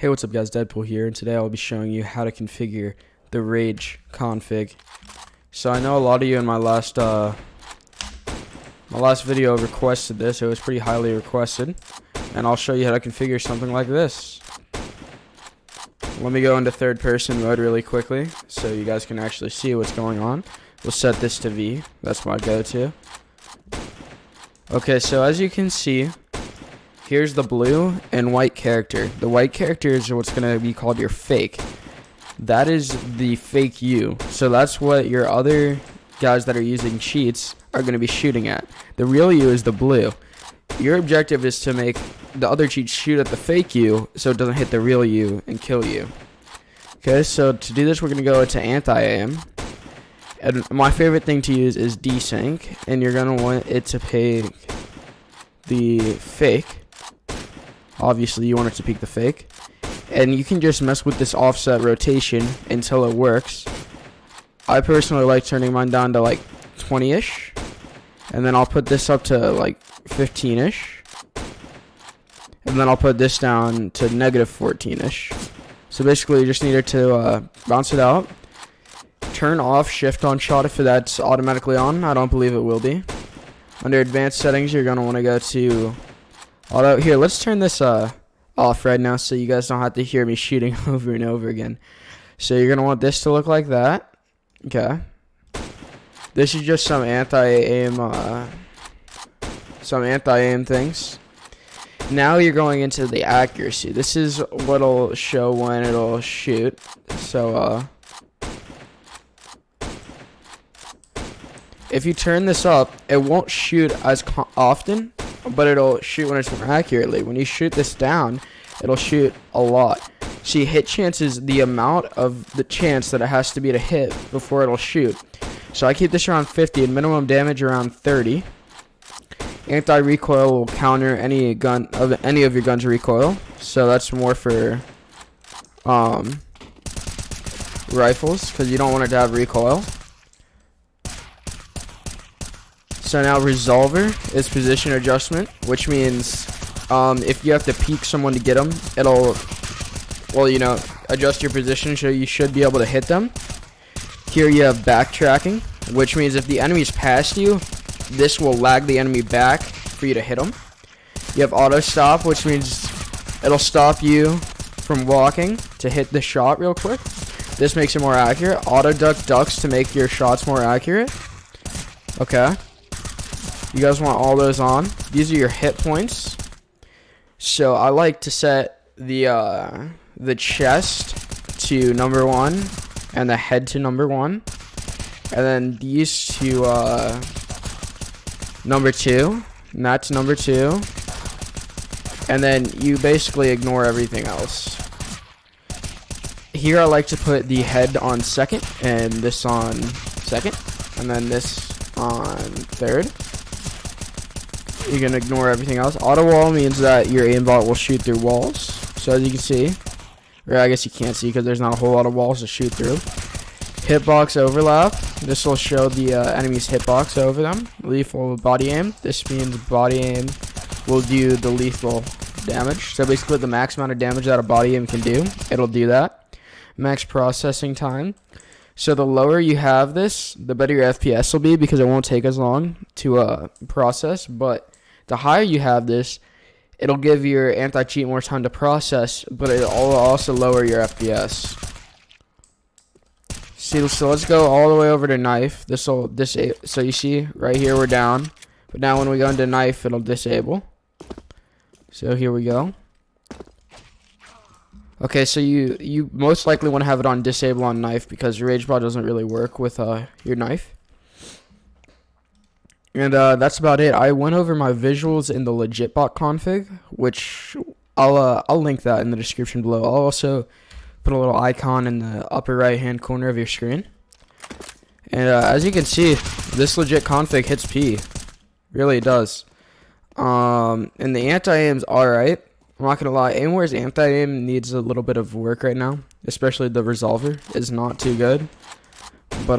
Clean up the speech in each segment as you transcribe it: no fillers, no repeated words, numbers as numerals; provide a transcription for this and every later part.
Hey, what's up guys, Deadpool here, and today I'll be showing you how to configure the Rage config. So I know a lot of you in my last video requested this. It was pretty highly requested, and I'll show you how to configure something like this. Let me go into third person mode really quickly so you guys can actually see what's going on. We'll set this to V, that's my go-to. Okay, so as you can see, here's the blue and white character. The white character is what's going to be called your fake. That is the fake you. So that's what your other guys that are using cheats are going to be shooting at. The real you is the blue. Your objective is to make the other cheats shoot at the fake you so it doesn't hit the real you and kill you. Okay, so to do this we're going to go to anti-aim. And my favorite thing to use is desync, and you're going to want it to pick the fake. Obviously you want it to pick the fake, and you can just mess with this offset rotation until it works. I personally like turning mine down to like 20-ish, and then I'll put this up to like 15-ish, and then I'll put this down to negative 14-ish. So basically you just need it to bounce it out. Turn off shift on shot if that's automatically on. I don't believe it will be. Under advanced settings you're going to want to go to auto. Here, let's turn this off right now so you guys don't have to hear me shooting over and over again. So you're going to want this to look like that. Okay. This is just some anti-aim things. Now you're going into the accuracy. This is what'll show when it'll shoot. So if you turn this up, it won't shoot as often, but it'll shoot when it's more accurately. When you shoot this down, it'll shoot a lot. See, hit chance is the amount of the chance that it has to be to hit before it'll shoot. So I keep this around 50 and minimum damage around 30. Anti-recoil will counter any of your gun's recoil. So that's more for rifles, because you don't want it to have recoil. So now resolver is position adjustment, which means if you have to peek someone to get them, it'll, well, you know, adjust your position so you should be able to hit them. Here you have backtracking, which means if the enemy's past you, this will lag the enemy back for you to hit them. You have auto stop, which means it'll stop you from walking to hit the shot real quick. This makes it more accurate. Auto ducks to make your shots more accurate. Okay. You guys want all those on. These are your hit points. So I like to set the chest to number 1 and the head to number 1, and then these to number 2, and that's number 2, and then you basically ignore everything else. Here I like to put the head on second, and this on second, and then this on third. You can ignore everything else. Auto wall means that your aimbot will shoot through walls. So as you can see, or I guess you can't see because there's not a whole lot of walls to shoot through. Hitbox overlap. This will show the enemy's hitbox over them. Lethal body aim. This means body aim will do the lethal damage. So basically the max amount of damage that a body aim can do, it'll do that. Max processing time. So the lower you have this, the better your FPS will be because it won't take as long to process. But the higher you have this, it'll give your anti-cheat more time to process, but it'll also lower your FPS. See, so let's go all the way over to knife. So you see right here we're down, but now when we go into knife, it'll disable. So here we go. Okay, so you most likely want to have it on disable on knife because your rage bot doesn't really work with your knife. And that's about it. I went over my visuals in the legit bot config, which I'll link that in the description below. I'll also put a little icon in the upper right hand corner of your screen. And as you can see, this legit config hits P. Really it does. And the anti-aim's alright. I'm not gonna lie, Aimware's anti-aim needs a little bit of work right now, especially the resolver is not too good. But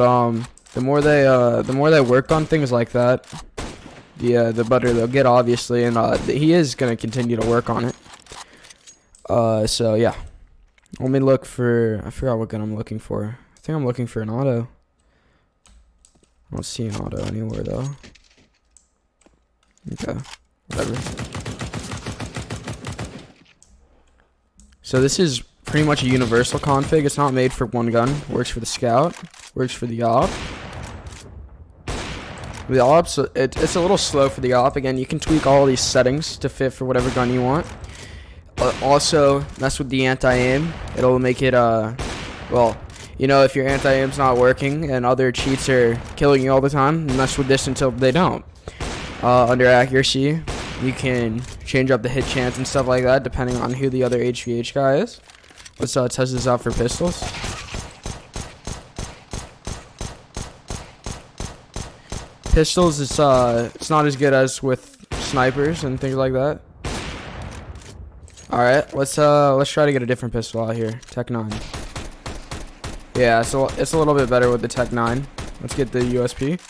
the more they work on things like that, the better they'll get, obviously, and he is gonna continue to work on it. So yeah. Let me look for, I forgot what gun I'm looking for. I think I'm looking for an auto. I don't see an auto anywhere though. Okay, whatever. So this is pretty much a universal config. It's not made for one gun. Works for the scout, works for the op. The ops, it's a little slow for the op. Again, you can tweak all these settings to fit for whatever gun you want. Also, mess with the anti-aim. It'll make it, well, you know, if your anti-aim's not working and other cheats are killing you all the time, mess with this until they don't. Under accuracy, you can change up the hit chance and stuff like that, depending on who the other HvH guy is. Let's test this out for pistols. Pistols, it's not as good as with snipers and things like that. All right, let's try to get a different pistol out here. Tech 9. Yeah, so it's a little bit better with the Tech 9. Let's get the USP.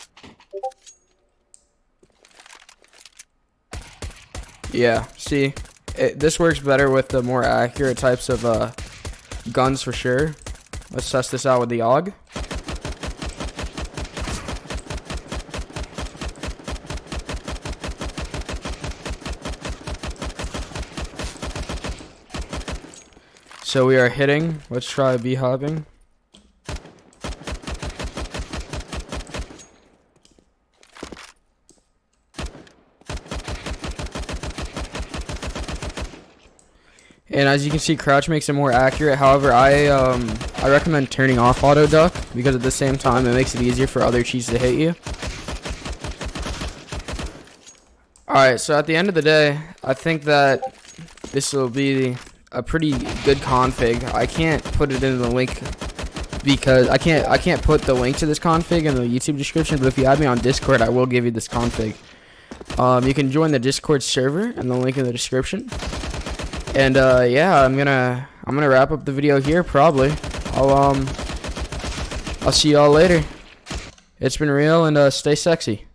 Yeah, see, this works better with the more accurate types of guns for sure. Let's test this out with the AUG. So we are hitting. Let's try B-hopping. And as you can see, crouch makes it more accurate. However, I recommend turning off auto duck because at the same time it makes it easier for other cheats to hit you. Alright, so at the end of the day, I think that this will be a pretty good config. I can't put it in the link because I can't put the link to this config in the YouTube description, but if you add me on Discord, I will give you this config. You can join the Discord server and the link in the description. And yeah, I'm gonna wrap up the video here probably. I'll see y'all later. It's been real, and stay sexy.